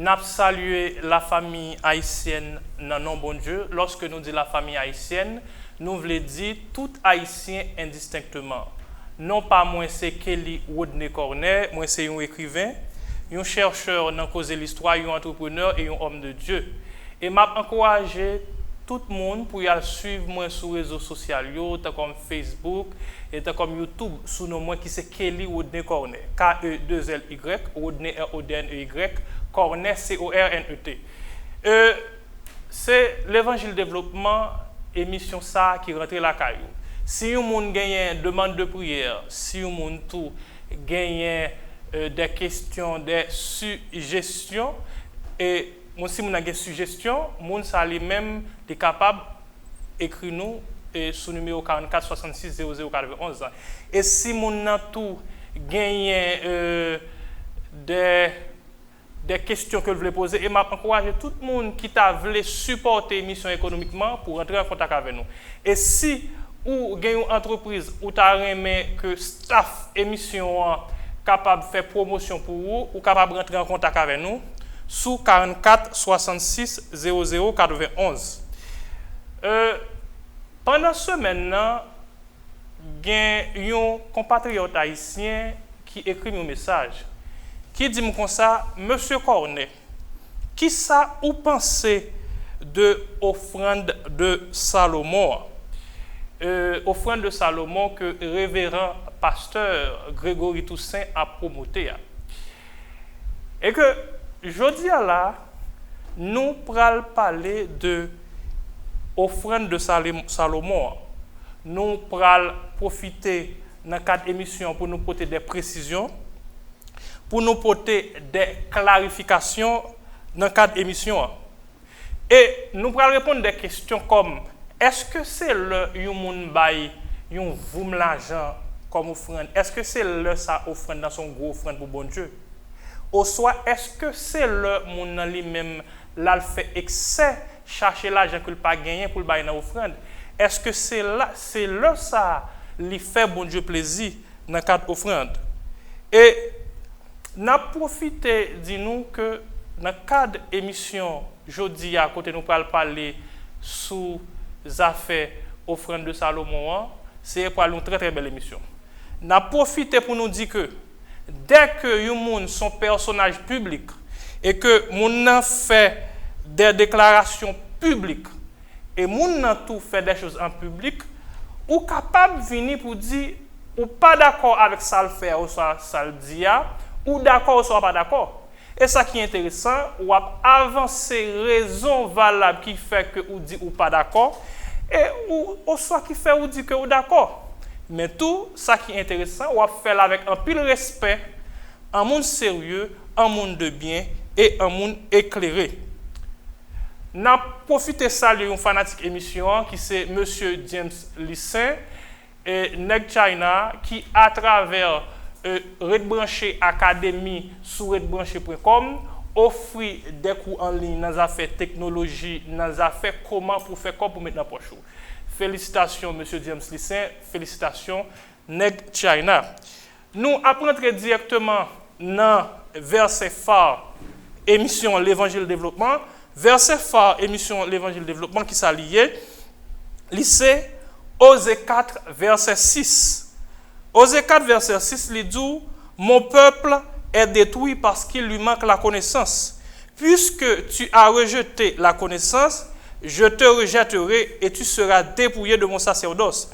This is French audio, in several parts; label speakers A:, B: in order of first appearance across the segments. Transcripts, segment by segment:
A: n'a salué la famille haïtienne dans nom bon Dieu. Lorsque nous disons la famille haïtienne, nous voulons dire tout haïtien indistinctement. Non pas moi c'est Kelly Rodney Cornet, moi c'est un écrivain, un chercheur dans cause de l'histoire, un entrepreneur et un homme de Dieu. Et m'a encouragé tout le monde pour y aller suivre moi sur les réseaux sociaux, comme Facebook et comme YouTube, sous nom moi qui c'est Kelly Rodney Cornet, K-E-2-L-Y, Rodney R-O-D-N-E-Y, Cornet C-O-R-N-E-T. C'est l'évangile développement, émission ça qui rentre la caillou. Si un monde gagne demande de prière, si un monde tout gagne des questions, des suggestions, et si on a des suggestions, mon ça lui-même est capable d'écrire nous sous numéro 44 66 00 91. Et si mon a tout gagne des questions que vous voulez poser, et m'a encouragé tout le monde qui t'a voulu supporter l'émission économiquement pour entrer en contact avec nous. Et si ou gagne une entreprise ou t'as aimé que staff émission capable de faire promotion pour vous ou capable de rentrer en contact avec nous sous 44 66 00 91. Pendant ce maintenant, il y a un compatriote haïtien qui écrit un message qui dit comme ça, Monsieur Cornet, qui ça ou pensez de offrande de Salomon? Offrande de Salomon que révérend pasteur Grégory Toussaint a promoté. Et que jeudi là, nous pral parler de offrande de Salomon. Nous pral profiter dans quatre émissions pour nous porter des précisions, pour nous porter des clarifications dans quatre émissions. Et nous pral répondre des questions comme est-ce que c'est le yon bay yon voum l'argent comme offrande? Est-ce que c'est le ça offrande dans son gros offrande pour bon Dieu? Ou soit est-ce que c'est le moun lui-même là fait excès chercher l'argent qu'il pas gagné pour le bailler dans offrande? Est-ce que c'est le ça lui fait bon Dieu plaisir dans cadre offrande? Et n'a profité dis-nous que dans cadre émission jeudi à côté nous parler sous affaires offrande de Salomon, c'est pour une très très belle émission. N'a profité pour nous dire que dès que les gens sont personnages publics et que moun fait des déclarations publiques et moun tout fait des choses en public, ou capable de venir pour dire ou pas d'accord avec ça le faire ou ça le dit ou d'accord ou soit pas d'accord. Et ça qui est intéressant, ou avancer raison valable qui fait que ou dit ou pas d'accord et ou soit qui fait ou dit que ou d'accord. Mais tout ça qui est intéressant, ou faire avec un pile respect, un monde sérieux, un monde de bien et un monde éclairé. N'a profité saluer une fanatique émission qui c'est Monsieur James Lissin et Neg China qui à travers Red Branché Academy sur redbranché.com offre des cours en ligne dans les affaires technologie, dans les affaires comment pour faire quoi pour mettre dans poche. Félicitations Monsieur James Lissin, félicitations Neg China. Nous apprenons directement dans verset phare émission l'évangile développement, verset phare émission l'évangile développement qui s'allie lycée Osée 4 verset 6. Osée 4 verset 6 il dit mon peuple est détruit parce qu'il lui manque la connaissance. Puisque tu as rejeté la connaissance, je te rejetterai et tu seras dépouillé de mon sacerdoce.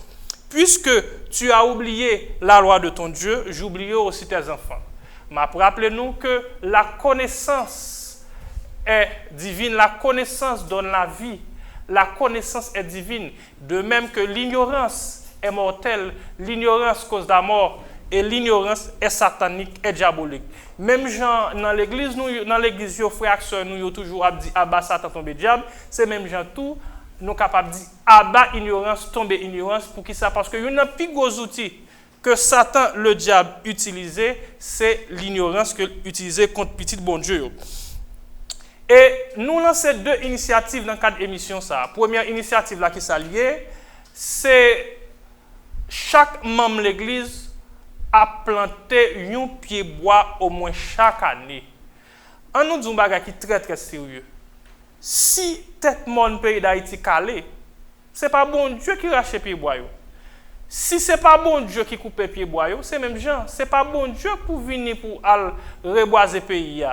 A: Puisque tu as oublié la loi de ton Dieu, j'oublierai aussi tes enfants. Mais rappelez-nous que la connaissance est divine, la connaissance donne la vie, la connaissance est divine, de même que l'ignorance est mortelle, l'ignorance cause la mort et l'ignorance est satanique et diabolique. Même gens dans l'église, nos frères et sœurs, nous toujours dit abat Satan tomber diable, c'est même gens tout nous capables de dire abat ignorance tomber ignorance pour qui ça parce que il y a un plus gros outil que Satan le diable utilisait, c'est l'ignorance que utilisait contre petit bon Dieu. Et nous lançons deux initiatives dans le cadre de l'émission. Première initiative là qui s'allie, c'est chaque membre de l'église a planté un pied bois au moins chaque année. On nous dit un bagage qui est très très sérieux. Si tête mon pays d'Haïti calé, c'est pas bon Dieu qui rachète pied bois. Si c'est pas bon Dieu qui coupe pied bois, c'est même gens, c'est pas bon Dieu pour venir pour reboiser pays.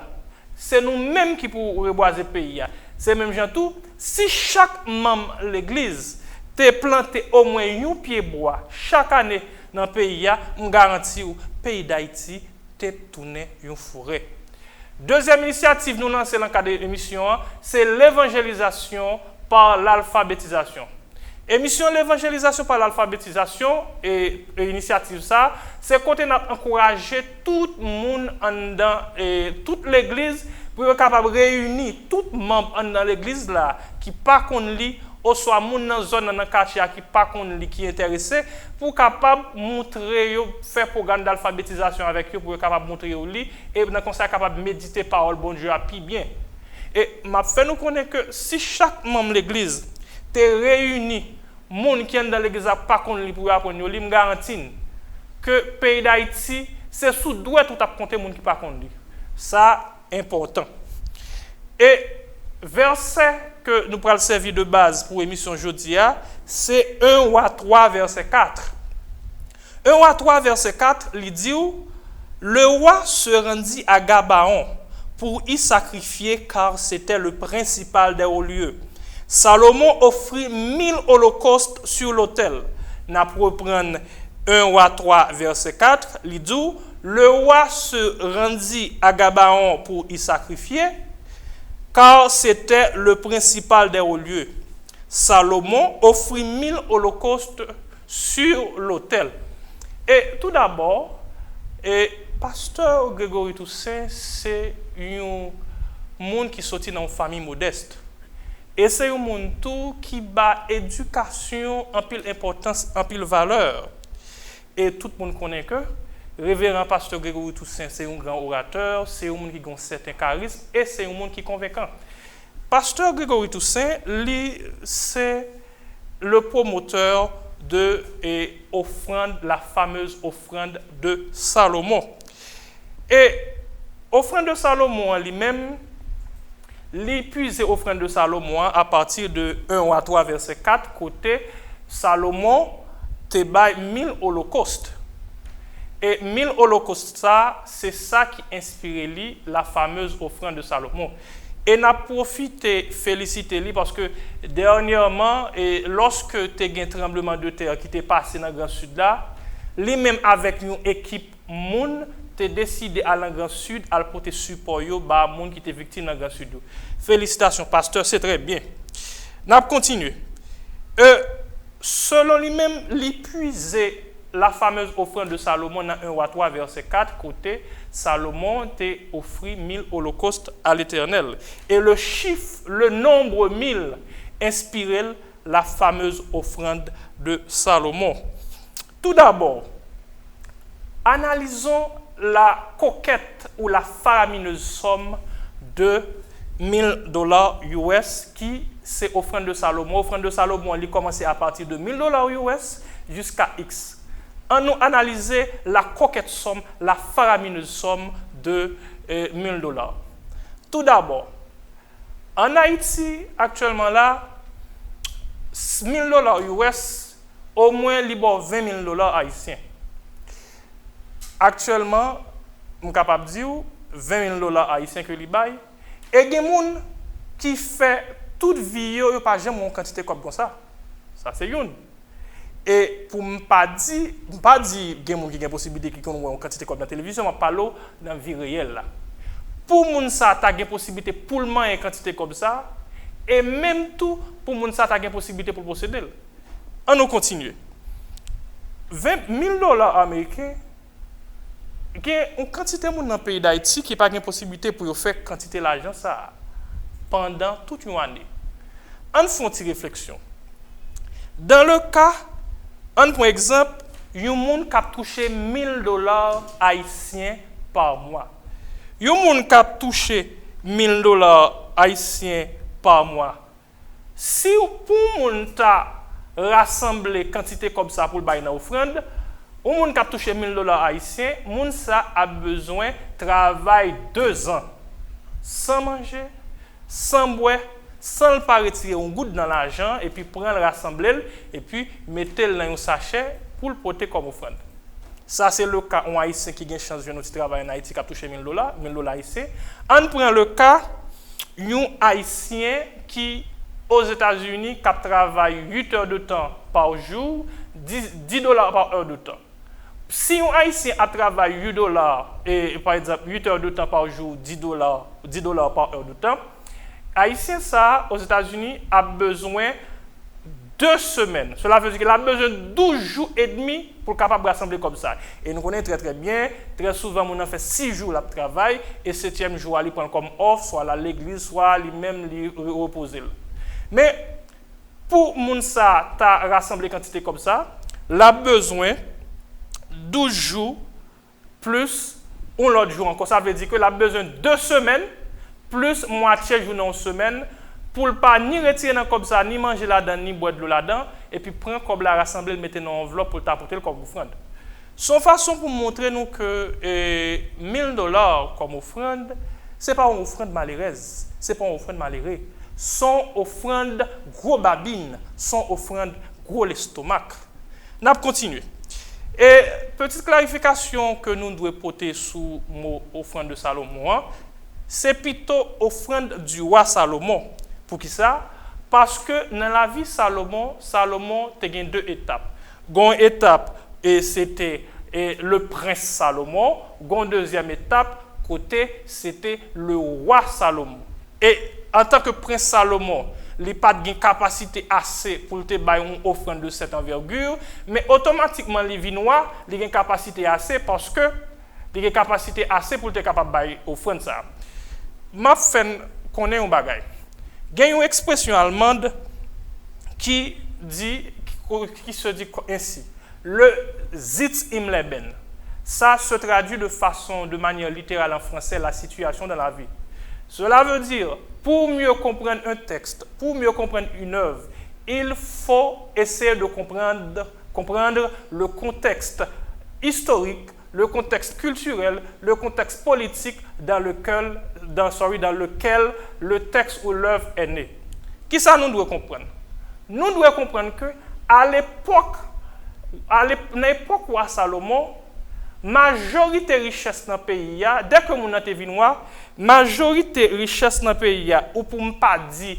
A: C'est nous-mêmes qui pour reboiser pays. C'est même gens tout. Si chaque membre de l'église te planté au moins un pied bois chaque année dans le pays, on garantit le pays d'Haïti te tourné une forêt. Deuxième initiative nous lancer dans le cadre de l'émission, c'est l'évangélisation par l'alphabétisation. Émission l'évangélisation par l'alphabétisation et initiative ça, c'est côté encourager tout le monde dans toute l'église pour être capable de réunir tout le monde dans l'église là qui pas qu'on lit ou soit moun dans zone dans quartier qui pas qu'on lit qui intéressé pour capable montrer faire programme d'alphabétisation avec eux pour être capable montrer au lit et dans comme ça capable méditer parole bon Dieu à pi bien. Et m'a fait nous connaître que si chaque membre de l'église te réuni moun qui est dans l'église pas qu'on lit pour apprendre yo li me garantit que pays d'Haïti c'est sous droit tout à compter moun qui pas qu'on lit. Ça important. Et verset que nous pourrons servir de base pour l'émission aujourd'hui, c'est 1 Roi 3, verset 4. 1 Roi 3, verset 4, il dit le roi se rendit à Gabaon pour y sacrifier car c'était le principal des hauts lieux. Salomon offrit 1000 holocaustes sur l'autel. N'a pour prendre 1 Roi 3, verset 4, il dit le roi se rendit à Gabaon pour y sacrifier car c'était le principal des hauts lieux. Salomon offrit 1000 holocaustes sur l'autel. Et tout d'abord, pasteur Grégory Toussaint, c'est un monde qui sortit dans une famille modeste. Et c'est un monde qui bat éducation en pile importance, en pile valeur. Et tout le monde connaît que révérend pasteur Grégory Toussaint, c'est un grand orateur, c'est un monde qui a un certain charisme et c'est un monde qui est convaincant. Pasteur Grégory Toussaint, lui, c'est le promoteur de la fameuse offrande de Salomon. Et offrande de Salomon lui-même, l'épuisé offrande de Salomon à partir de 1 Roi 3, verset 4, côté Salomon te bail 1000 holocaustes. Et 1000 holocaustes, c'est ça qui inspire lui la fameuse offrande de Salomon. Et n'a profité féliciter lui parce que dernièrement, lorsque tu as eu un tremblement de terre qui t'est passé dans le Grand Sud là, lui-même avec une équipe moun, tu décidé à le Grand Sud à porter support yo ba moun qui était victime dans le Grand Sud. Félicitations pasteur, c'est très bien. N'a continué. Selon lui-même, l'épuisé la fameuse offrande de Salomon dans 1 Roi 3, verset 4, côté Salomon t'a offert 1000 holocaustes à l'Éternel. Et le chiffre, le nombre 1000, inspirait la fameuse offrande de Salomon. Tout d'abord, analysons la coquette ou la faramineuse somme de $1000 US qui c'est offrande de Salomon. Offrande de Salomon, elle commence à partir de $1000 US jusqu'à X. On nous analyser la coquette somme, la faramineuse somme de $1000. Tout d'abord, en Haïti, actuellement là, $1000 US, au moins libre $20,000 haïtiens. Actuellement, je suis capable de dire $20,000 haïtiens que li bail. Et il y a des gens qui fait toute vie, ils n'ont pas jamais une quantité comme ça. Ça, c'est une. Et pour ne pas dire qu'il y a des gens qui ont une possibilité de une quantité comme dans la télévision, je parle dans la vie réelle. Là. Pour les gens qui ont une possibilité pour le une quantité comme ça, et même tout pour les gens qui ont une possibilité pour posséder. On continue. $20,000 américains, il y a une quantité de gens dans le pays d'Haïti qui n'a pas de possibilité pour faire quantité d'argent pendant toute une année. On fait une réflexion. Dans le cas, on prend exemple, il y a des gens qui ont touché $1,000 haïtiens par mois. Il y a des gens qui ont touché $1,000 haïtiens par mois. Si pour les gens rassembler quantité comme ça pour le bail dans l'offrande, les gens qui ont touché $1,000 haïtiens, les gens a besoin de travailler 2 ans. sans manger, sans boire, sans le pas retirer un goutte dans l'argent et puis prendre le rassembler et puis mettre le dans un sachet pour le porter comme offrande. Ça c'est le cas un haïtien qui a chance de venir travailler en Haïti qui a touché $1000 ici. On prend le cas un haïtien qui aux États-Unis qui travaille 8 heures de temps par jour, $10 par heure de temps. Si un haïtien a travaillé 8 dollars et par exemple 8 heures de temps par jour, $10 par heure de temps, haïtien ça aux États-Unis a besoin 2 semaines. Cela veut dire qu'il a besoin de 12 jours et demi pour capable rassembler comme ça. Et nous connaissons très très bien, très souvent on a fait 6 jours de travail et 7e jour il prend comme off, soit à l'église, soit lui-même reposer. Mais pour moun ça ta rassembler quantité comme ça, il a besoin 12 jours plus un autre jour encore. Ça veut dire qu'il a besoin de 2 semaines plus moitié jour dans une semaine pour ne pas ni retirer dans comme ça, ni manger là-dedans, ni boire de l'eau là-dedans, et puis prendre comme la rassembler, le mettre dans une enveloppe pour t'apporter comme offrande. Son façon pour montrer nous que $1000 comme offrande, ce n'est pas une offrande malheureuse, ce n'est pas une offrande malheureuse. Son offrande gros babine, son offrande gros l'estomac. N'a continué. Et petite clarification que nous devons porter sous le mot offrande de Salomon, c'est plutôt offrande du roi Salomon. Pour qui ça? Parce que dans la vie Salomon a eu 2 étapes. Une étape, et c'était le prince Salomon. Une deuxième étape, côté, c'était le roi Salomon. Et en tant que prince Salomon, il n'a pas de capacité assez pour te faire une offrande de cette envergure, mais automatiquement, les Vinois, il a une capacité assez parce que il a une capacité assez pour te capable de faire une offrande. Je vais connaître un bagage. Il y a une expression allemande qui se dit ainsi. Le Sitz im Leben. Ça se traduit de manière littérale en français, la situation dans la vie. Cela veut dire, pour mieux comprendre un texte, pour mieux comprendre une œuvre, il faut essayer de comprendre le contexte historique, le contexte culturel, le contexte politique dans lequel le texte ou l'œuvre est né. Qui ça nous devons comprendre? Nous devons comprendre que à l'époque où Salomon, majorité richesse dans le pays, dès que nous sommes venus, majorité richesse dans le pays, ou pour ne pas dire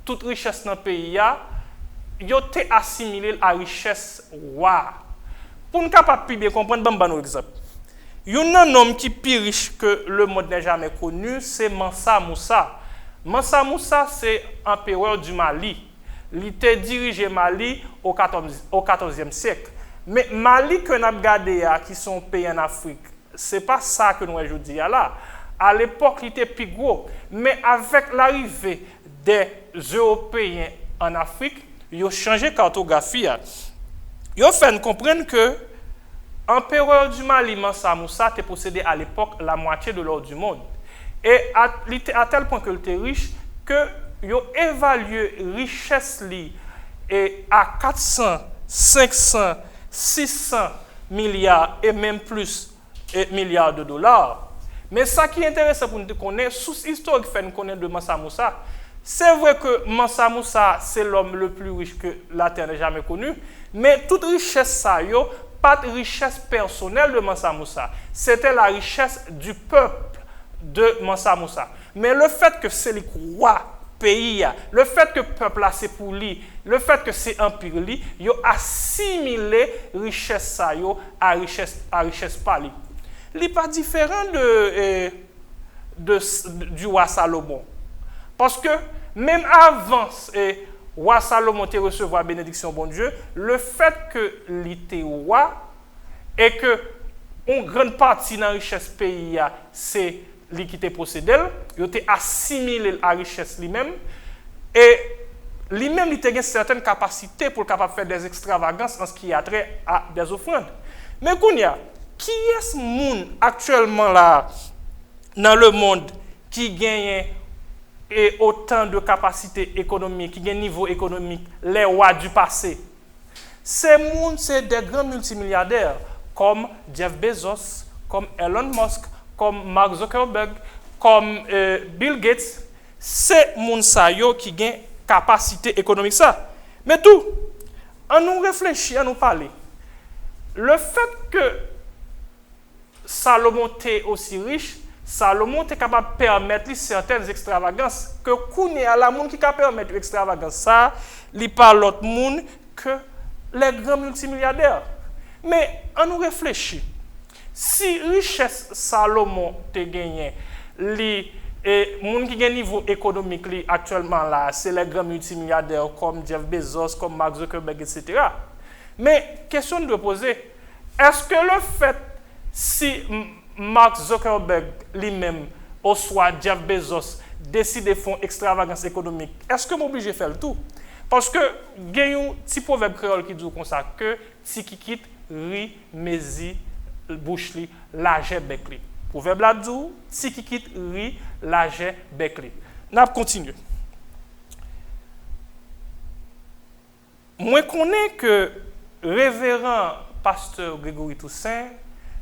A: toute richesse dans le pays, ils ont été assimilés à la richesse roi. Pour nous capable bien comprendre, je vais vous exemple. Il y a un homme qui est plus riche que le monde n'a jamais connu, c'est Mansa Moussa. Mansa Moussa, c'est empereur du Mali. Il était dirigé Mali au XIVe siècle. Mais Mali que nous avons regardé, qui sont pays en Afrique, ce n'est pas ça que nous avons dit là. À l'époque, il était plus gros. Mais avec l'arrivée des Européens en Afrique, ils ont changé la cartographie. Ils ont fait comprendre que l'empereur du Mali, Mansa Moussa, était possédé à l'époque la moitié de l'or du monde. Et à tel point qu'il était riche que ils ont évalué la richesse à 400, 500, 600 milliards et même plus milliards de dollars. Mais ça qui est intéressant pour nous connaître, sous historique fait nous connaître de Mansa Moussa, c'est vrai que Mansa Moussa, c'est l'homme le plus riche que la Terre n'a jamais connu, mais toute richesse, ça, pas de richesse personnelle de Mansa Moussa. C'était la richesse du peuple de Mansa Moussa. Mais le fait que c'est le roi pays, le fait que le peuple a c'est pour lui, le fait que c'est empire lui, il a assimilé richesse ça à richesse par lui. Il n'est pas différent du roi Salomon. Parce que même avant roi Salomon te recevoir la bénédiction bon Dieu, le fait que il était roi et que une grande partie de la richesse pays c'est lui qui était possédé, il était assimilé à la richesse lui-même et lui-même il avait certaines capacités pour capable faire des extravagances en ce qui a trait à des offrandes. Mais Kounia, qui est-ce monde actuellement là dans le monde qui gagne et autant de capacités économiques, qui gagne niveau économique, les rois du passé? Ces monde, c'est des grands multimilliardaires comme Jeff Bezos, comme Elon Musk, comme Mark Zuckerberg, comme Bill Gates, c'est moun sa yo qui gen capacité économique ça. Mais tout, on nous réfléchit, on nous parler. Le fait que Salomon était aussi riche, Salomon était capable de permettre certaines extravagances que Kouné à la monde qui peut permettre extravagance ça, li pas l'autre monde que les grands multimilliardaires. Mais on nous réfléchit. Si richesse Salomon te gagné, les gens qui ont un niveau économique actuellement là, c'est les grands multimilliardaires comme Jeff Bezos, comme Mark Zuckerberg, etc. Mais question de poser, est-ce que le fait si Mark Zuckerberg lui-même ou soit Jeff Bezos décide de faire extravagance économique, est-ce que m'oblige de faire le tout? Parce que il y a un petit proverbe créole qui dit comme ça que si qui quitte ri mezi bouche li lage bec li. Proverbe la dit si qui quitte ri lage bec li. N'a continue. Moi connais que révérend pasteur Grégory Toussaint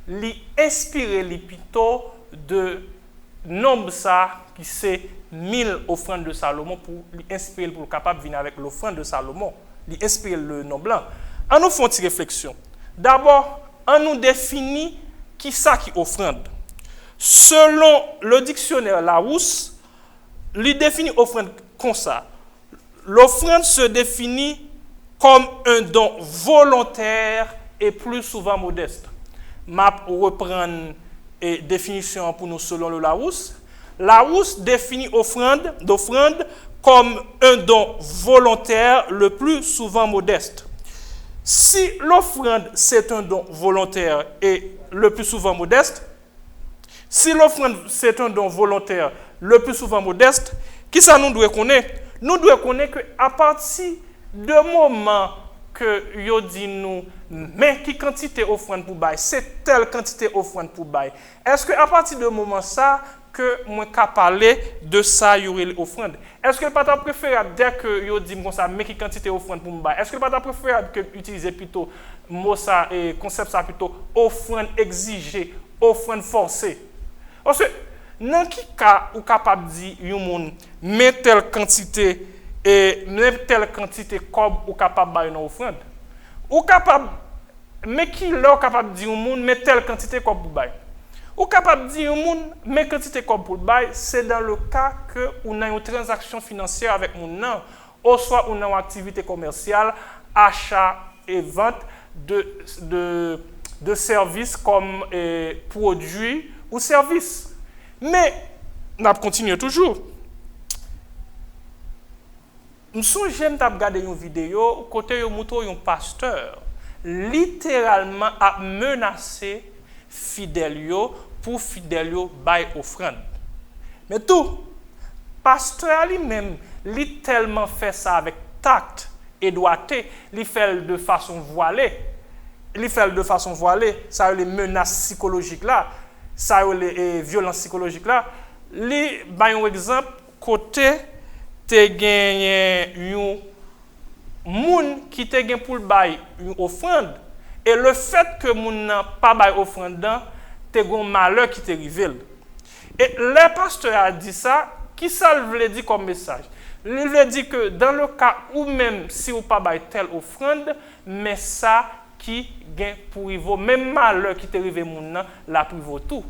A: li inspiré li plutôt de nombre ça qui c'est 1000 offrandes de Salomon pour lui inspirer pour capable venir avec l'offrande de Salomon, lui inspirer le nom blanc. On nous fait une réflexion. D'abord, on nous définit qui ça qui offrande. Selon le dictionnaire Larousse, lui définit offrande comme ça. L'offrande se définit comme un don volontaire et plus souvent modeste. M'a reprendre définition pour nous selon le Larousse. Larousse définit d'offrande comme un don volontaire le plus souvent modeste. Si l'offrande c'est un don volontaire et le plus souvent modeste, si l'offrande c'est un don volontaire le plus souvent modeste, qui ça nous doit connaître? Nous devons connaître qu'à partir de moment que yo dit nous mais qui quantité offrande pour bail, c'est telle quantité offrande pour bail. Est-ce que à partir de moment ça que moi ka parler de ça y aurait l'offrande? Est-ce que pas ta préférable dès que yo dit comme ça mais qui quantité offrande pour bail? Est-ce que pas ta préférable que utiliser plutôt mot ça et concept ça plutôt offrande exigée, offrande forcée? Parce que dans qui cas ou capable dire yon monde met telle quantité et même telle quantité comme ou capable bailler une offrande ou capable mais qui là capable dire au monde mais telle quantité comme pour bailler ou capable dire au monde mais quantité comme pour bailler c'est dans le cas que on a une transaction financière avec mon non ou soit on a une activité commerciale achat et vente de services comme produits ou services. Mais on continue toujours. J'aime regarder une vidéo côté un pasteur littéralement a menacé fidèle pour fidèle bail offrande. Mais tout pasteur lui-même lui tellement fait ça avec tact et doigté, il fait de façon voilée. Il fait de façon voilée, ça les menaces psychologiques là, ça les violences psychologiques là. Li ba un exemple côté te gagné un moun qui te gagné pour bail une offrande et le fait que moun n'a pas bail offrande te gon malheur qui te rivel. Et le pasteur a dit ça, qui ça veut dire comme message? Il veut dire que dans le cas où même si ou pas bail telle offrande, mais ça qui gagne pour rivo même malheur qui te rive moun la privo tout.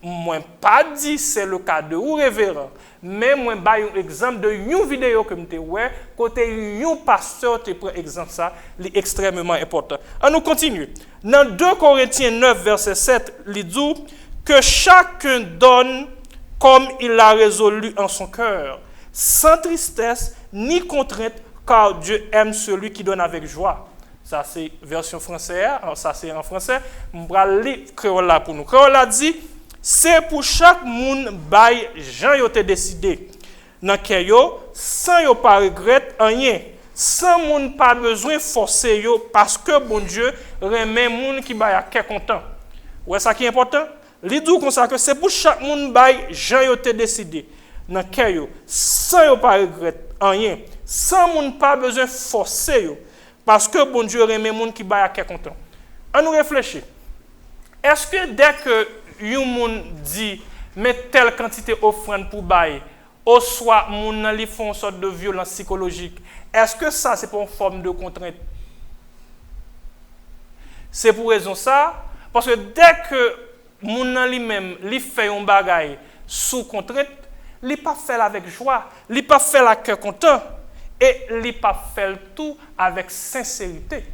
A: Moi pas dit c'est le cas de ou révérend mais moi ba un exemple de une vidéo que m'te ouais côté un pasteur te prend exemple ça li extrêmement important. On nous continue dans 2 Corinthiens 9 verset 7 il dit que chacun donne comme il l'a résolu en son cœur sans tristesse ni contrainte car Dieu aime celui qui donne avec joie. Ça c'est version française, ça c'est en français. On va lire créole là pour nous. Créole là dit c'est pour chaque monde bail Jean yo te décidé dans cœur yo sans yo pas regret rien sans monde pas besoin forcer yo parce que bon Dieu remet monde qui bail à cœur content. Ouais ça qui est important li dit comme ça que c'est pour chaque monde bail Jean yo te décidé dans cœur yo sans yo pas regret rien sans monde pas besoin forcer yo parce que bon Dieu remet monde qui bail à cœur content. On nous réfléchit. Est-ce que dès que yon moun dit mais telle quantité offrande pour bail, ou soit moun nan li font une sorte de violence psychologique, est-ce que ça c'est pour une forme de contrainte? C'est pour raison ça, parce que dès que moun nan li même li fait un bagay sous contrainte, li pas fait avec joie, li pas fait la cœur content et li pas fait tout avec sincérité.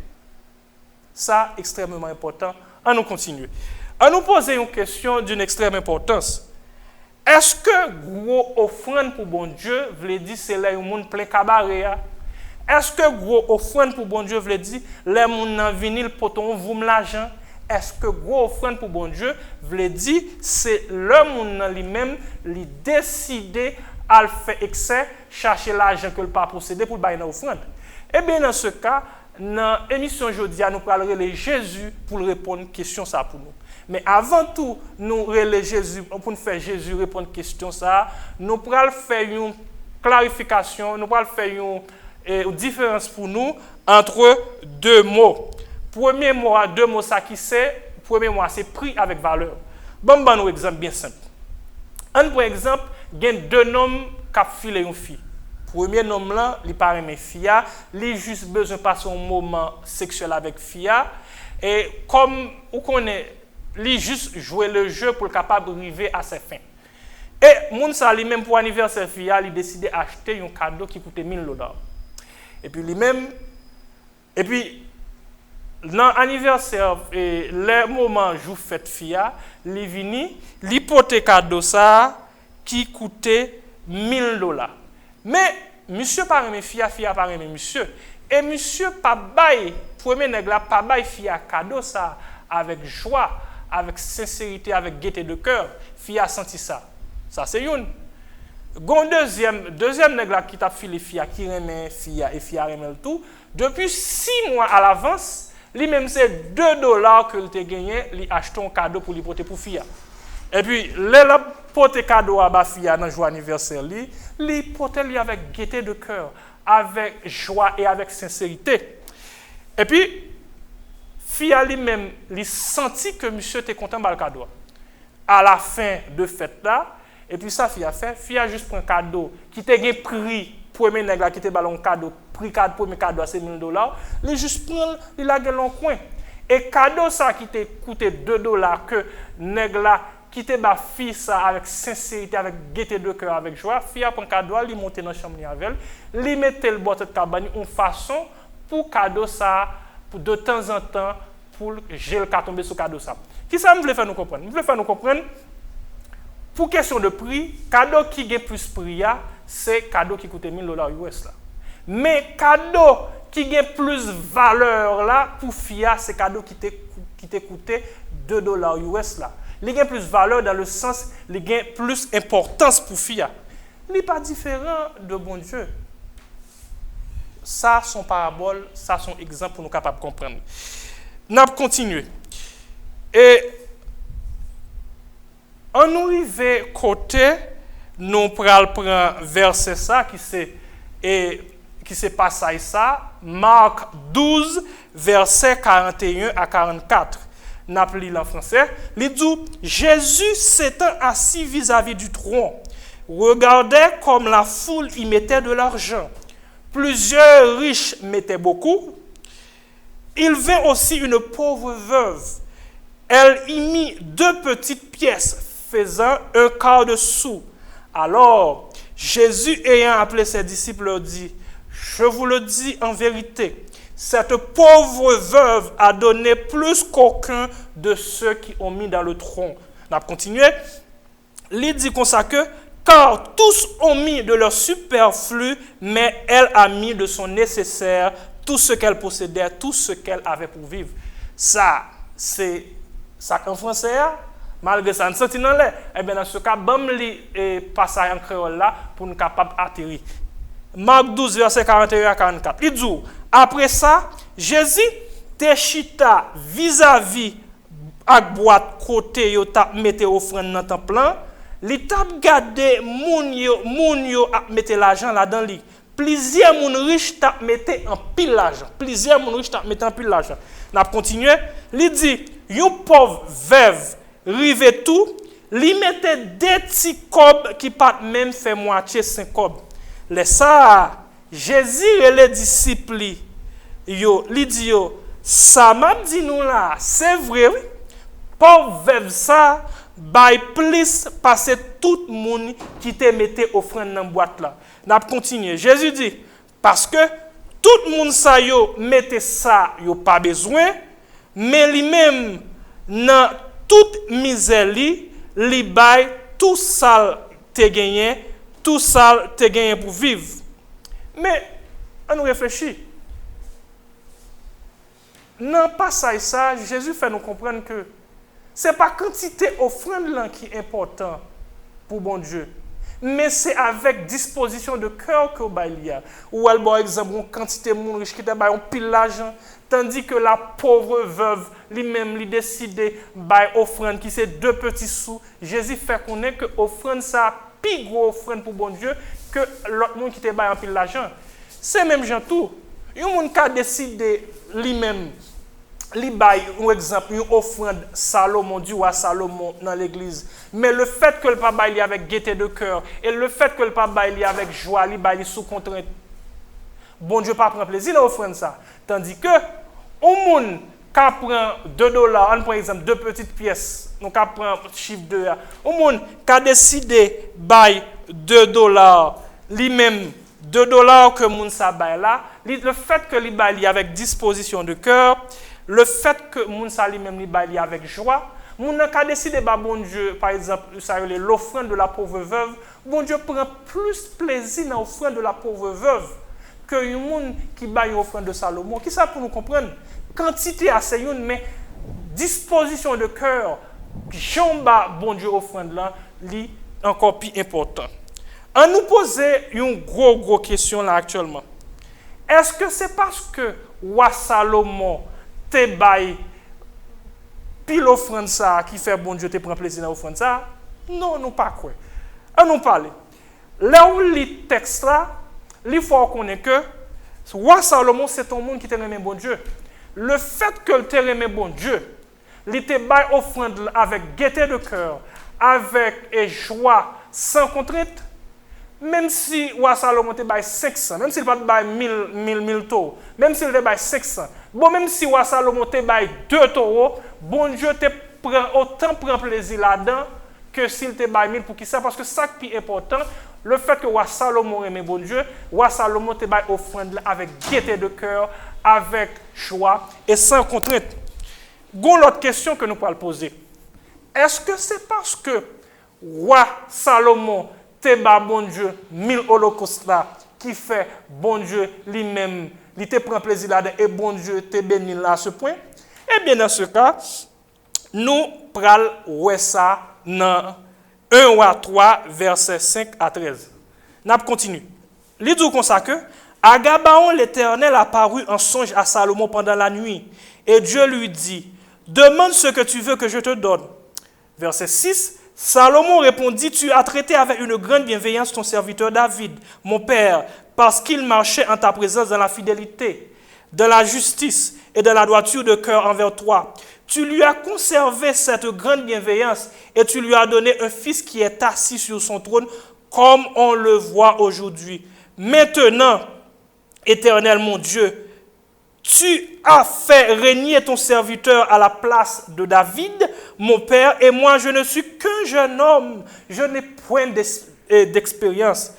A: Ça extrêmement important. On nous continue. On nous pose une question d'une extrême importance. Est-ce que gros offrande pour bon Dieu veut dire c'est là où monde plein cabaret? Est-ce que gros offrande pour bon Dieu veut dire les moun nan vinil poton voum l'argent? Est-ce que gros offrande pour bon Dieu veut dire c'est le moun nan lui-même li décider à faire excès chercher l'argent que le pas posséder pour bailler dans offrande? Eh bien dans ce cas, dans l'émission aujourd'hui, nous parlerons de Jésus pour répondre à une question ça pour nous. Mais avant tout, nous relais Jésus pour nous faire Jésus répondre à une question ça, nous pourrons faire une clarification, nous pourrons faire une différence pour nous entre deux mots. Premier mot, deux mots ça qui c'est, premier mot c'est prix avec valeur. Bon un exemple bien simple. Un par exemple, il y a deux hommes qui ont filé une fille. Premier homme là, il paraît mes filles, il juste besoin de passer un moment sexuel avec fille et comme on connaît, il juste jouer le jeu pour être capable d'arriver à ses fins. Et moun sa lui même pour anniversaire fille, il décide d'acheter un cadeau qui coûtait $1000. Et puis lui-même dans l'anniversaire et le moment jour fête fille, il vini, il porte cadeau ça qui coûtait $1000. Mais monsieur pas aimé fille pas aimé monsieur et monsieur pas bail premier nèg là pas bail fille cadeau ça avec joie, avec sincérité, avec gaieté de cœur. Fille a senti ça. Ça c'est une. Gon deuxième nèg là qui t'a filé fille qui aimé fille et fille aimé le tout. Depuis 6 mois à l'avance, lui même c'est $2 que il t'a gagné, il acheté un cadeau pour lui porter pour fille. Et puis, le porte cadeau à ma fille dans le jour anniversaire, il porte avec gaieté de cœur, avec joie et avec sincérité. Et puis, fille lui-même, il sentit que monsieur était content de le cadeau. À la fin de fête là, et puis ça, fille a juste pris un cadeau qui était gagné prix, premier nègre qui était ballon cadeau, prix cadeau, premier cadeau à $1000, il juste prend, il a gagné dans le coin. Et cadeau ça qui t'a coûté $2 que nègre qui te ba fille ça avec sincérité, avec gaieté de cœur, avec joie, fille prend cadeau, il monte dans la chambre avec elle, il mette le boîte de cabane en façon pour cadeau ça, pour de temps en temps, pour gel ka tomber sur cadeau ça. Qui ça me veut faire nous comprendre? Me veut faire nous comprendre pour question de prix, cadeau qui gagne plus prix c'est cadeau qui coûte $1000 US là. Mais cadeau qui gagne plus valeur là pour fille c'est cadeau qui te coûté $2 US là. Il gagne plus valeur dans le sens, il gagne plus importance pour fille. Il n'est pas différent de bon Dieu. Ça, son parabole, ça, son exemple pour nous capables de comprendre. Nous allons continuer. Et en nous arrivant côté, nous prenons prendre verset ça qui se passe à ça, Marc 12, verset 41 à 44. N'appelé en français, il dit Jésus s'étant assis vis-à-vis du trône, regardait comme la foule y mettait de l'argent. Plusieurs riches mettaient beaucoup. Il vint aussi une pauvre veuve. Elle y mit 2 petites pièces, faisant un quart de sou. Alors, Jésus, ayant appelé ses disciples, leur dit, je vous le dis en vérité, cette pauvre veuve a donné plus qu'aucun de ceux qui ont mis dans le tronc. On a continué. Il dit comme ça que, car tous ont mis de leur superflu, mais elle a mis de son nécessaire, tout ce qu'elle possédait, tout ce qu'elle avait pour vivre. Ça, c'est ça en français, malgré ça, on sent dans l'air. Eh bien, dans ce cas, bam li passage en créole là, pour nous capables d'atterrir. Marc 12, verset 41 à 44. Il dit, après ça, Jésus te chita vis-à-vis avec boîte côté yo tap mette offrande dans ton plan, li tap gade moun yo a mette l'argent là dans li. Plusieurs moun riches tap mette en pile l'argent. Plusieurs moun riches tap mette en pile l'argent. N'a continué, li dit, yon pauvre veuve rive tout, li mettait des petits cobs qui pas même fait moitié 5 cobs. Les ça, Jésus et les disciples, yo, li dit yo, ça m'a dit nous là, c'est vrai, oui. Pour vivre ça, by plus passer tout le monde qui te mettait offrande dans la boîte là. N'a continué. Jésus dit, parce que tout le monde ça yo mettait ça, yo pas besoin, mais lui-même dans toute misère li bay tout ça te gagné, tout ça te gagné pour vivre. Mais on nous réfléchit. Dans le passage ça, Jésus fait nous comprendre que ce n'est pas la quantité offrande qui est important pour bon Dieu, mais c'est avec disposition de cœur que il y a. Ou par exemple, une quantité de monde riche qui a un pile d'argent, tandis que la pauvre veuve, lui-même, lui décide de offrande qui c'est 2 petits sous. Jésus fait connaître que l'offrande, ça plus gros offrande pour bon Dieu que l'autre monde qui a un pile d'argent. C'est même gens tout. Il y a un monde qui a décidé lui-même. Li bay, un exemple, une offrande Salomon, Dieu à Salomon dans l'église. Mais le fait que le papa il y avec gaieté de cœur, et le fait que le papa il y avec joie, il bail sous contrainte. Bon Dieu pas prend plaisir dans l'offrande ça. Tandis que, au monde qui prend $2, on prend exemple 2 petites pièces, donc qui prend chiffre 2, au monde qui a décidé bail $2, lui-même, $2 que moun sa bail là, le fait que li bail avec disposition de cœur, le fait que moun sa lui-même li bail avec joie, moun n'a qu'à décider bah bon Dieu, par exemple, ça l'offrande de la pauvre veuve, bon Dieu prend plus plaisir dans l'offrande de la pauvre veuve que un monde qui bail l'offrande de Salomon. Qui ça pour nous comprendre? Quantité assez une, mais disposition de cœur, jamba bon Dieu offrande là, li encore plus important. On nous posait une grosse question là actuellement. Est-ce que c'est parce que roi Salomon te bail puis l'offrande ça qui fait bon Dieu te prend plaisir dans l'offrande ça? Non, nous pas quoi. On nous parle. Là où lit texte là, il faut connaître que roi Salomon c'est ton monde qui te remet bon Dieu. Le fait que te remet bon Dieu, il te bail offrande avec gaieté de cœur, avec joie, sans contrainte. Même si roi Salomon te bail 500, même s'il pas te bail 1000 taureaux, même s'il te bail 500, bon même si roi Salomon te bail 2 taureaux, bon Dieu te prend autant prend plaisir là-dedans que s'il te bail 1000 pour qui ça, parce que ça qui est important, le fait que roi Salomon aime bon Dieu, roi Salomon te bail offrande avec gaieté de cœur, avec joie et sans contrainte. Gon l'autre question que nous pouvons poser. Est-ce que c'est parce que roi Salomon te ba bon Dieu 1000 holocaustes là qui fait bon Dieu lui-même, il te prend plaisir là-dedans et bon Dieu te bénit là à ce point? Eh bien dans ce cas, nous pral ouais ça dans 1 roi 3 verset 5 à 13. N'a continue. Il dit comme ça que à Gabaon l'Éternel apparut en songe à Salomon pendant la nuit et Dieu lui dit: demande ce que tu veux que je te donne. Verset 6. Salomon répondit: tu as traité avec une grande bienveillance ton serviteur David, mon père, parce qu'il marchait en ta présence dans la fidélité, dans la justice et dans la droiture de cœur envers toi. Tu lui as conservé cette grande bienveillance et tu lui as donné un fils qui est assis sur son trône comme on le voit aujourd'hui. Maintenant, Éternel mon Dieu, tu as fait régner ton serviteur à la place de David, mon père, et moi je ne suis qu'un jeune homme, je n'ai point d'expérience.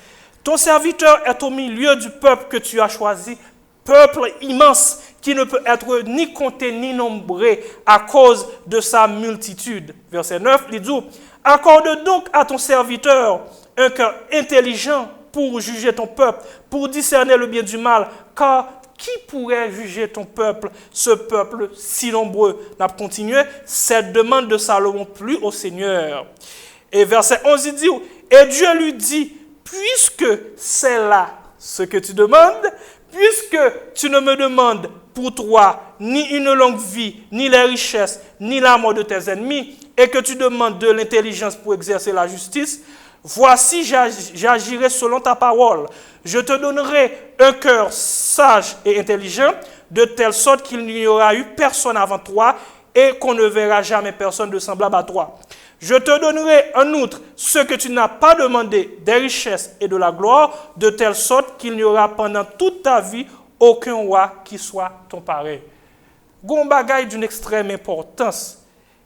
A: Ton serviteur est au milieu du peuple que tu as choisi, peuple immense qui ne peut être ni compté ni nombré à cause de sa multitude. Verset 9, il dit: accorde donc à ton serviteur un cœur intelligent pour juger ton peuple, pour discerner le bien du mal, car qui pourrait juger ton peuple, ce peuple si nombreux? On a continué. Cette demande de Salomon plut au Seigneur. Et verset 11, il dit: et Dieu lui dit: puisque c'est là ce que tu demandes, puisque tu ne me demandes pour toi ni une longue vie, ni les richesses, ni la mort de tes ennemis, et que tu demandes de l'intelligence pour exercer la justice, voici, j'agirai selon ta parole. Je te donnerai un cœur sage et intelligent, de telle sorte qu'il n'y aura eu personne avant toi et qu'on ne verra jamais personne de semblable à toi. Je te donnerai en outre ce que tu n'as pas demandé, des richesses et de la gloire, de telle sorte qu'il n'y aura pendant toute ta vie aucun roi qui soit ton pareil. Gon bagaille d'une extrême importance.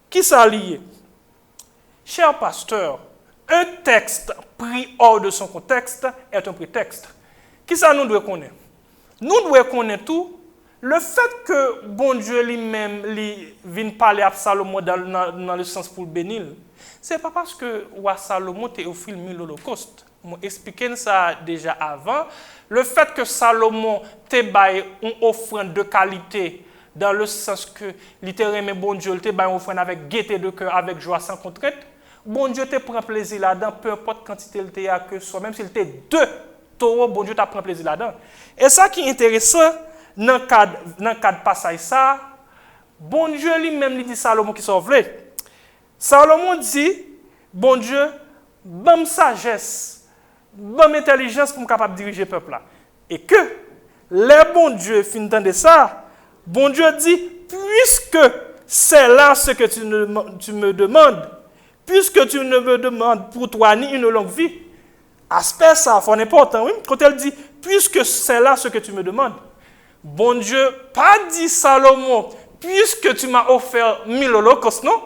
A: Qui s'allie? Cher pasteur, un texte pris hors de son contexte est un prétexte. Qui ça nous doit connaître? Nous devons connaître tout. Le fait que bon Dieu lui-même vienne parler à Salomon dans le sens pour le bénir, ce n'est pas parce que roi Salomon t'a offert 1000 holocaustes. Je vais expliqué ça déjà avant. Le fait que Salomon t'a baillé une offrande de qualité, dans le sens que littéralement bon Dieu t'a baillé une offrande avec gaieté de cœur, avec joie sans contrainte, bon Dieu te prend plaisir là-dedans, peu importe quantité il t'a que soit, même s'il t'a 2 taureaux, bon Dieu t'a prend plaisir là-dedans. Et ça qui est intéressant, dans le cadre passage ça, bon Dieu lui-même dit Salomon qui sauve. Salomon dit, bon Dieu, bonne sagesse, bonne intelligence pour me capable de diriger le peuple là. Et que les bon Dieu fin de ça, bon Dieu dit, puisque c'est là ce que tu me demandes, puisque tu ne me demandes pour toi ni une longue vie, aspect ça, c'est important, oui. Quand elle dit, puisque c'est là ce que tu me demandes, bon Dieu, pas dit Salomon, puisque tu m'as offert 1000 holocaustes, non?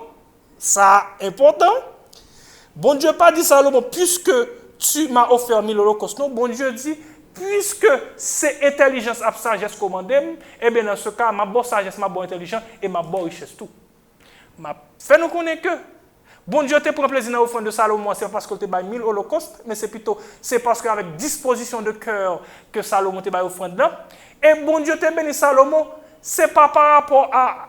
A: Ça, important. Bon Dieu, pas dit Salomon, puisque tu m'as offert 1000 holocaustes, non? Bon Dieu dit, puisque c'est intelligence et sagesse commandée, eh bien dans ce cas, ma bonne sagesse, ma bonne intelligence et ma bonne richesse tout. Fait nous connaître que bon Dieu te prend plaisir dans l'offrande de Salomon, c'est parce que tu as 1000 holocaustes, mais c'est parce qu'avec disposition de cœur que Salomon te a offrande là. Et bon Dieu te béni Salomon, c'est pas par rapport à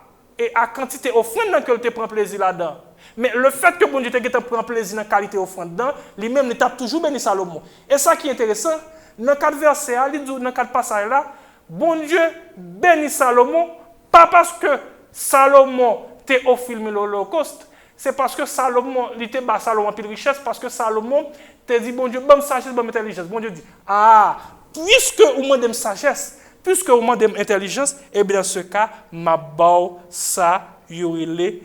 A: quantité offrande que tu prend plaisir là-dedans. Mais le fait que bon Dieu te prend plaisir dans la qualité offrande là, lui-même il t'a toujours béni Salomon. Et ça qui est intéressant, dans 4 versets, dans 4 passages là, bon Dieu bénit Salomon, pas parce que Salomon t'a offert 1000 holocaustes, c'est parce que Salomon, il était bas Salomon pile richesse, parce que Salomon t'a dit, bon Dieu, bonne sagesse, bonne intelligence. Bon Dieu dit, ah, puisque vous m'avez sagesse, puisque vous m'avez intelligence, et bien dans ce cas, ma bao, ça, y aurait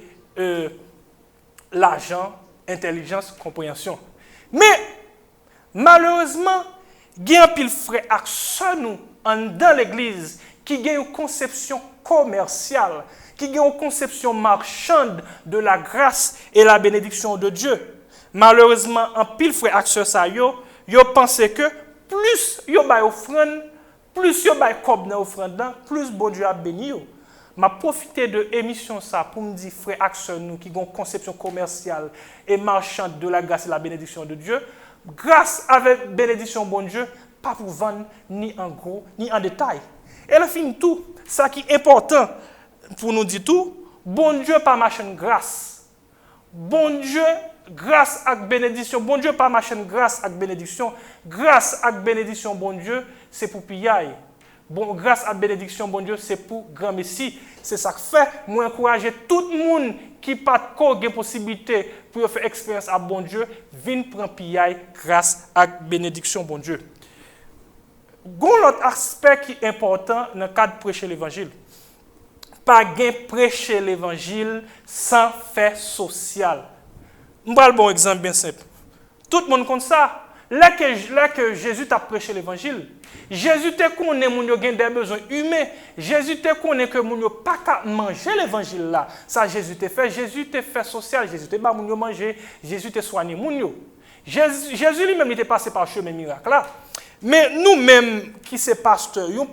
A: l'argent, intelligence, compréhension. Mais, malheureusement, il y a un pile frère nous dans l'église qui a une conception commerciale, qui a une conception marchande de la grâce et la bénédiction de Dieu. Malheureusement, un pile frère action ça yo pensé que plus yo bay offrande, plus yo bay cob dans offrande, plus bon Dieu a béni yo. M'a profité de émission ça pour me dire frère action nous qui ont une conception commerciale et marchande de la grâce et la bénédiction de Dieu, grâce avec bénédiction bon Dieu, pas pour vendre ni en gros ni en détail. Et la fin tout, ça qui est important pour nous dire tout, bon Dieu pas marchand grâce. Bon Dieu grâce avec bénédiction, bon Dieu pas marchand grâce avec bénédiction. Grâce avec bénédiction bon Dieu, c'est pour pillaille. Bon grâce à bénédiction bon Dieu, c'est pour grand Messie. C'est ça que fait moi encourager tout le monde qui pas de possibilité pour faire expérience à bon Dieu, vienne prendre pillaille grâce à bénédiction bon Dieu. Un autre aspect qui est important dans le cadre de prêcher l'évangile. Pas gain prêcher l'évangile sans faire social. Je vais un bon exemple bien simple. Tout le monde connaît ça. Là que Jésus t'a prêché l'évangile, Jésus te connaît mon yo gen des besoins humains. Jésus te connaît que mon yo pas qu'à manger l'évangile là. Ça Jésus te fait. Jésus te fait social. Jésus te ba mon yo manger. Jésus te soigner mon yo. Jésus lui-même il était passé par chemin miracle là. Mais nous-mêmes qui c'est pasteur, un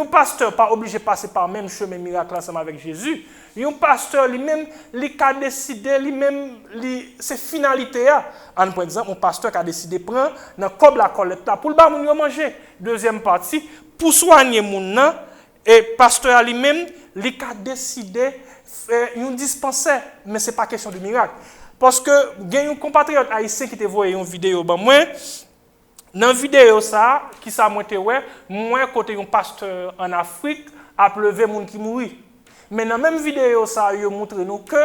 A: pasteur pas obligé de passer par le même chemin miracle ensemble avec Jésus. Un pasteur lui-même, il a décidé, lui-même, c'est finalité. Par exemple, un pasteur qui a décidé de prendre dans la collecte pour le manger. Deuxième partie, pour soigner les gens, et le pasteur lui-même, il a décidé de faire un dispensaire. Mais ce n'est pas question de miracle. Parce que il y a un compatriote haïtien qui t'a vu une vidéo. Moi, dans la vidéo, qui ça moi côté un pasteur en Afrique a pleuvé moun qui mourit. Mais dans la même vidéo, ça a montré nous que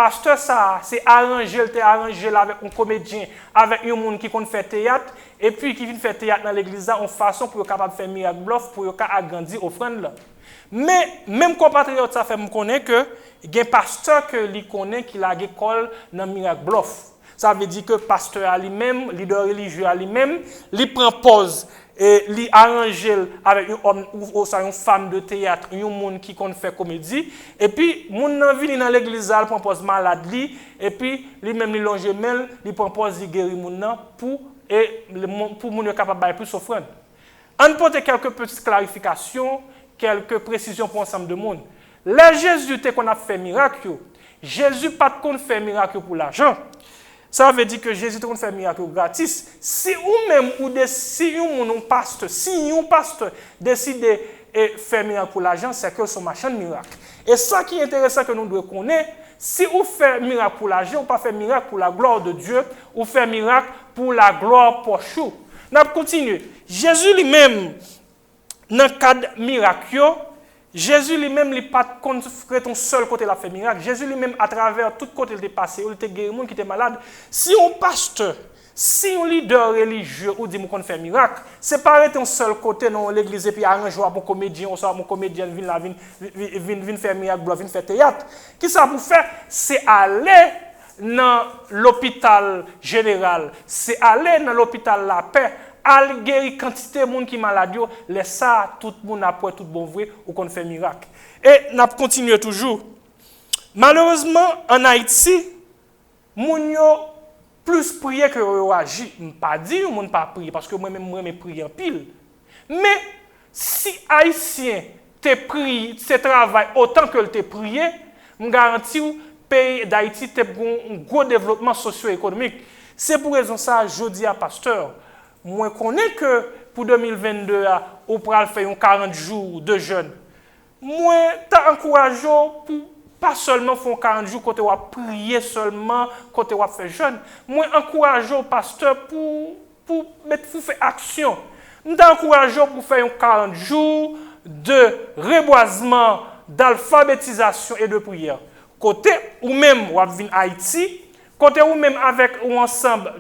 A: pasteur ça, c'est arrangé avec un comédien, avec un monde qui compte faire théâtre, et puis qui vient faire théâtre dans l'église en façon pour être capable de faire miracle bluff, pour agrandir offrande là. Mais même compatriote ça fait me connaître que il y a un pasteur que lui connaît qui a l'école dans miracle bluff. Ça veut dire que pasteur lui-même, leader religieux lui-même, il prend pause et il arrange avec un homme ou une femme de théâtre, un monde qui compte faire comédie, et puis moun nan vient dans l'église, il prend pause malade li, et puis lui-même il longe mel, il prend pause il guérit moun nan pour moun capable de plus offrande. On porte quelques petites clarifications, quelques précisions pour ensemble de monde. Là Jésus te qu'on a fait miracle, Jésus pas qu'on fait miracle pour l'argent. Ça veut dire que Jésus te qu'on fait miracle gratis. Si ou même ou si un pasteur décide de faire miracle pour l'argent, c'est que son machin de miracle. Et ça qui est intéressant que nous devons connaître, si vous faites miracle pour l'argent, ou pas faire miracle pour la gloire de Dieu, ou faire miracle pour la gloire pour chou. Nous continuons. Jésus lui-même, dans le cadre miracle, Jésus lui-même n'est pas fait ton seul côté la fait miracle. Jésus lui-même, à travers tout côté il est passé, il était guéri, qui était malade. Si un pasteur, si un leader religieux ou dit qu'on fait miracle, c'est pas ton seul côté dans l'église et puis arranger pour comédien, ou soit mon comédien vient faire miracle, vient faire théâtre. Qui ça pour faire? C'est aller dans l'hôpital général, c'est aller dans l'hôpital La Paix. Al guérir quantité de monde qui malade, laisse ça tout le monde après tout bon vrai ou qu'on fait miracle. Et n'a continué toujours. Malheureusement en Haïti, moun yo plus prier que yo agi, pas dire moun pas prier parce que moi même moi me prier en pile. Mais si haïtien te prie, te travaille autant que te prier, me garantis pays d'Haïti te un gros développement socio-économique. C'est pour raison ça je dis à pasteur moi connais que pour 2022 on pourra faire 40 jours de jeûne. Moi t'as encouragé pour pas seulement faire 40 jours côté on prier seulement côté on faire jeûne. Moi encouragé au pasteur pour faire action. Nous encouragé pour faire 40 jours de reboisement, d'alphabétisation et de prière. Côté ou même on vient Haïti, côté ou même avec ensemble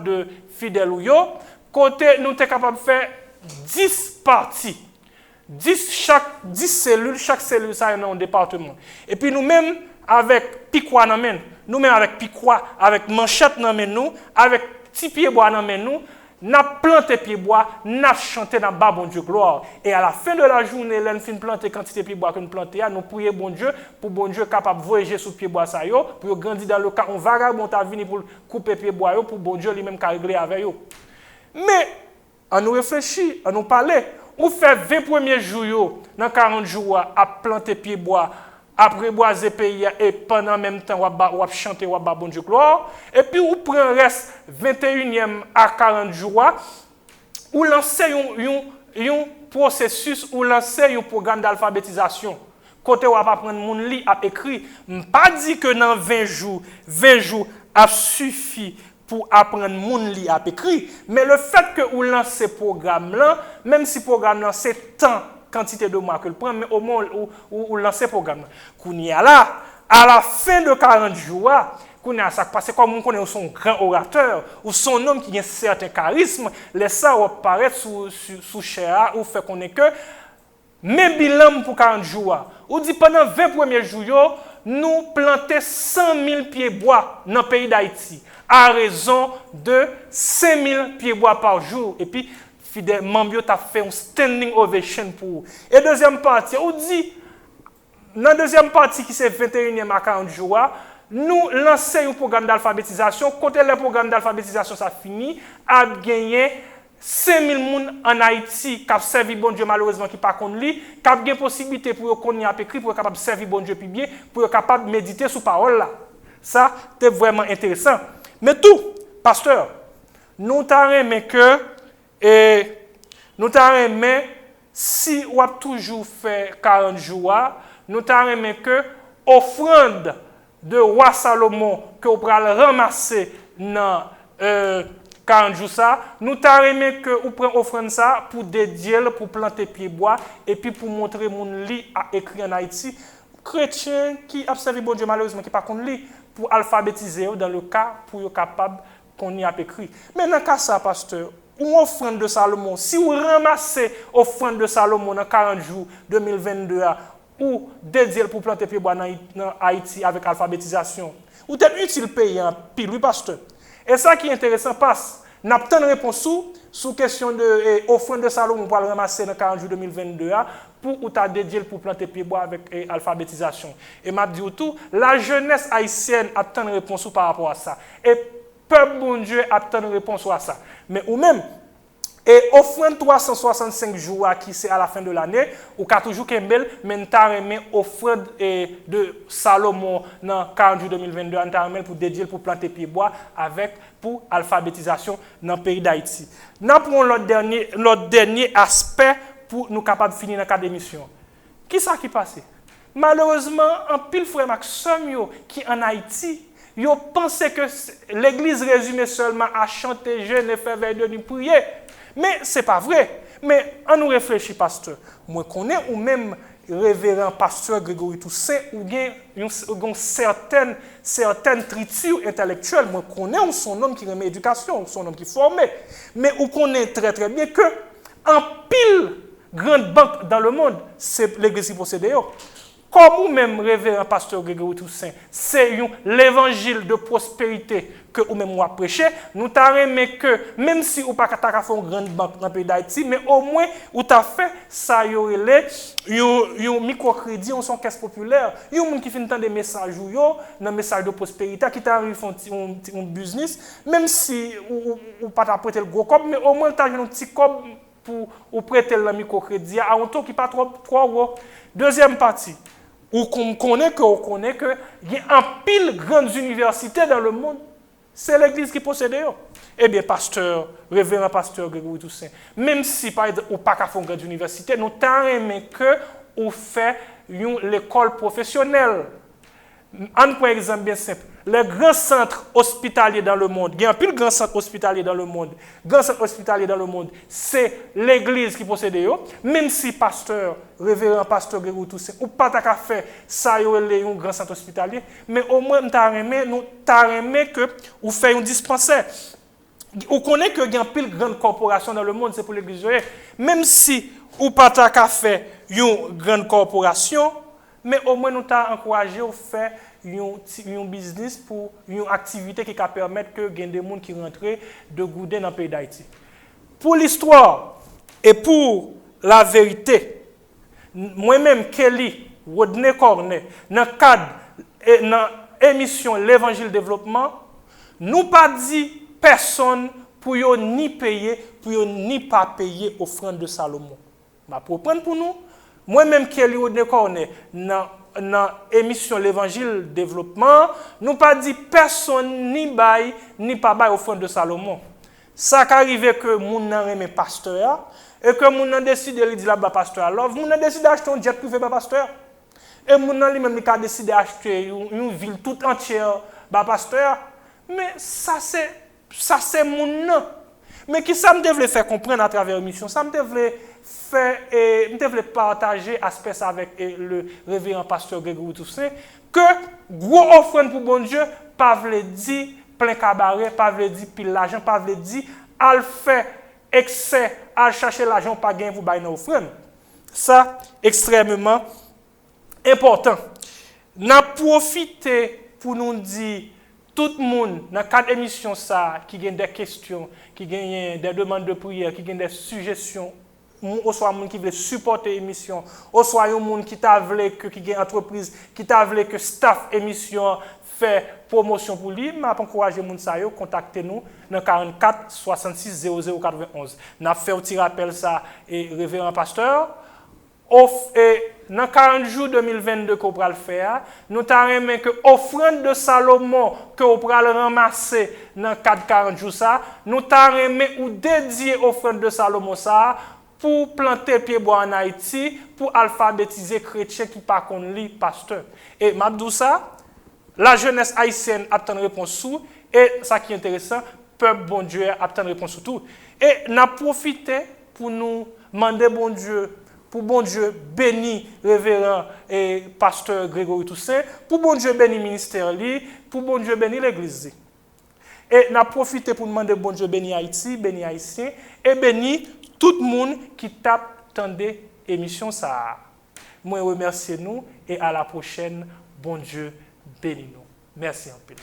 A: de fidèles ou yo, côté nous sommes capables de faire 10 parties. 10 cellules, chaque cellule ça dans un département. Et puis nous-mêmes avec piquois dans main, nous-mêmes avec piquois, avec manchette dans main nous, avec petit pied bois dans main nous, n'a planté pied bois, n'a chanté dans bas bon Dieu gloire. Et à la fin de la journée, l'en fin planter quantité pied bois que nous planter, nous prions bon Dieu pour bon Dieu capable de voyager sous pied bois ça yo, pour grandir dans le cas on vagabond ta venir pour couper pied bois yo pour bon Dieu lui-même qui régler avec yo. Mais on nous réfléchit, on nous parler, on fait 20 premiers jours yo, dans 40 jours à planter pied bois après boiser pays et pendant même temps on chanter on bon Dieu gloire et puis on prend reste 21e à 40 jours ou lancer un processus ou lancer un programme d'alphabétisation côté on va apprendre mon lit à écrit pas dit que dans 20 jours a suffi pour apprendre mon lit à écrit mais le fait que on lance ce programme là même si programme là c'est temps quantité de mois que le prend mais au moment où lancer programme kounya là à la fin de 40 jours kounya ça parce comme on connaît son grand orateur ou son homme qui a un certain charisme laisse ça apparaître sous chair ou fait connaître que mes bilan pour 40 jours ou dit pendant 20 premiers jours nous planter 100 000 pieds bois dans le pays d'Haïti à raison de 5 000 pieds bois par jour et puis fidèlement tu as fait un standing ovation pour. Et deuxième partie, on dit, dans la deuxième partie qui c'est 21e à 40 jours, nous lançons un programme d'alphabétisation. Côté le programme d'alphabétisation ça finit, a gagné 5000 personnes en Haïti qui ont servi bon Dieu malheureusement qui pas connaît lui, qui a une possibilité pour connaître écrit pour capable servir bon Dieu puis bien, pour capable méditer sur parole là. Ça c'est vraiment intéressant. Mais tout, pasteur, nous t'arrêtons que et nous t'arrêtons si on a toujours fait 40 jours, nous t'arrêtons que offrande de roi Salomon que on va ramasser dans 40 jours ça, nous t'arrêtons que on prend offrande ça pour dédier pour planter pied bois et puis pour montrer mon lit à écrire en Haïti. chrétiens qui a servi bon Dieu malheureusement qui pas qu'on lit pour alphabétiser dans le cas pour être capable qu'on y a écrit. Mais dans le cas ça pasteur, ou offrande de Salomon, si vous ramassez offrande de Salomon dans 40 jours 2022 ou dédié pour planter pied bois dans Haïti avec alphabétisation, ou êtes utile payant pile oui pasteur. Et ça qui est intéressant passe, n'a pas de réponse sous question de offrande de Salomon pour le ramasser dans 40 jours 2022 pour ou t'a dédié pour planter pied bois avec alphabétisation. Et m'a dit tout, la jeunesse haïtienne a de réponse par rapport à ça. Et peuple bon Dieu a de réponse à ça. Mais ou même et offrande 365 jours qui c'est à la fin de l'année, ou qu'a toujours Kembel, mais t'as remis offrande de Salomon dans 40 jours 2022, t'as remis pour dédier pour planter pied bois avec pour alphabétisation dans le pays d'Haïti. Nous prenons notre dernier aspect pour nous capables de finir dans cadre d'émission. Qui ça qui passe? Malheureusement, un pile frère Maxime qui en Haïti, ils pensaient que l'église résumait seulement à chanter, jeûner, faire veille de nuit, prier. Mais ce n'est pas vrai. Mais on nous réfléchit, pasteur. Moi, je connais ou même révérend pasteur Grégory Toussaint, ou bien certaines tritures intellectuelles. Moi, je connais son homme qui remet éducation, son homme qui formé. Mais on connaît très très bien que en pile grande banque dans le monde, c'est l'église qui possède. Comme vous-même, révérend pasteur Grégory Toussaint, c'est l'évangile de prospérité que vous-même vous prêchez. Nous t'avons que, même si vous n'avez pas fait une grande banque dans le pays d'Haïti, mais au moins, vous avez fait ça, un microcrédit, on son caisse populaire. Il y a des gens qui font des messages, des messages de prospérité, qui t'arrivent un business, même si vous n'avez pas prêté le gros cop, mais au moins, vous avez un petit cop pour prêter le microcrédit à un taux qui n'est pas trop haut. Deuxième partie. Ou qu'on connaît que il y a un pile grandes universités dans le monde. C'est l'église qui possède. Eh bien, pasteur, révérend pasteur Grégory Toussaint, même si par exemple, ou pas qu'à faire une grande université, nous t'aimons que ou fait l'école professionnelle. Un point exemple bien simple. Les grands centres hospitaliers dans le monde, il y a un pile grand centre hospitalier dans le monde. Grand centre hospitalier dans le monde, c'est l'église qui possède eux. Même si pasteur, révérend pasteur Grégory Toussaint, ou pas qu'à faire ça, il y a un grand centre hospitalier, mais au moins, nous t'aimons que ou fait un dispensaire. On connaît que il y a un pile grande corporation dans le monde, c'est pour l'église. Même si ou pas qu'à faire une grande corporation, mais au moins nous t'avons encouragé à faire un business pour une activité qui permet que des gens qui rentrent de goûter dans le pays d'Haïti. Pour l'histoire et pour la vérité, moi-même, Kelly, Rodney Cornet, dans le cadre de l'émission L'Évangile Développement, nous pas dit personne pour ni payer, pour ni pas payer offrande de Salomon. Pour prendre pour nous, moi-même, Kelly Rodney Cornet, dans l'émission L'Évangile Développement, nous pas dit personne ni bail, ni pas bail offrande de Salomon. Ça qui arrive que mon n'a remet pasteur, et que mon n'a décidé de dire là-bas pasteur. Alors, mon n'a décidé d'acheter un jet privé par pasteur. Et mon n'a lui-même a décidé d'acheter une ville toute entière par pasteur. Mais ça c'est mon nom. Mais qui ça me devait faire comprendre à travers l'émission, ça me devait partager aspect avec le révérend pasteur Grégory Toussaint que gros offrande pour bon Dieu pas veut dire plein cabaret, pas veut dire pile l'argent, pas veut dire al faire excès, al chercher l'argent pas gain pour bailler offrande. Ça extrêmement important. N'a profité pour nous dire tout le monde dans quatre émissions ça qui gagne des questions, qui gagne des demandes de prière, qui gagne des suggestions, ou soit monde qui veut supporter l'émission, ou soit un monde qui t'a voulu que qui gagne entreprise, qui t'a voulu que staff émission fait promotion pour lui, m'a encourager monde ça yo contacter nous dans 44 66 00 91. N'a fait un petit rappel ça et révérend pasteur dans 40 jours 2022 qu'on va le faire, nous t'arrêtons que offrande de Salomon que on va le ramasser dans 40 jours ça, nous t'arrêtons ou dédier offrande de Salomon ça pour planter pied bois en Haïti, pour alphabétiser chrétiens qui par contre lit pasteur. Et m'abdou ça, la jeunesse haïtienne a une réponse sous et ça qui est intéressant, peuple bon Dieu a une réponse sur tout. Et n'a profité pour nous demander bon Dieu pour bon Dieu bénir révérend et pasteur Grégory Toussaint, pour bon Dieu bénir ministère li, pour bon Dieu bénir l'église. Et n'a profité pour demander bon Dieu bénir Haïti, bénir Haïtien et bénir tout le monde qui tape tendez émission ça. Moi remercie nous et à la prochaine. Bon Dieu bénis nous. Merci un peu.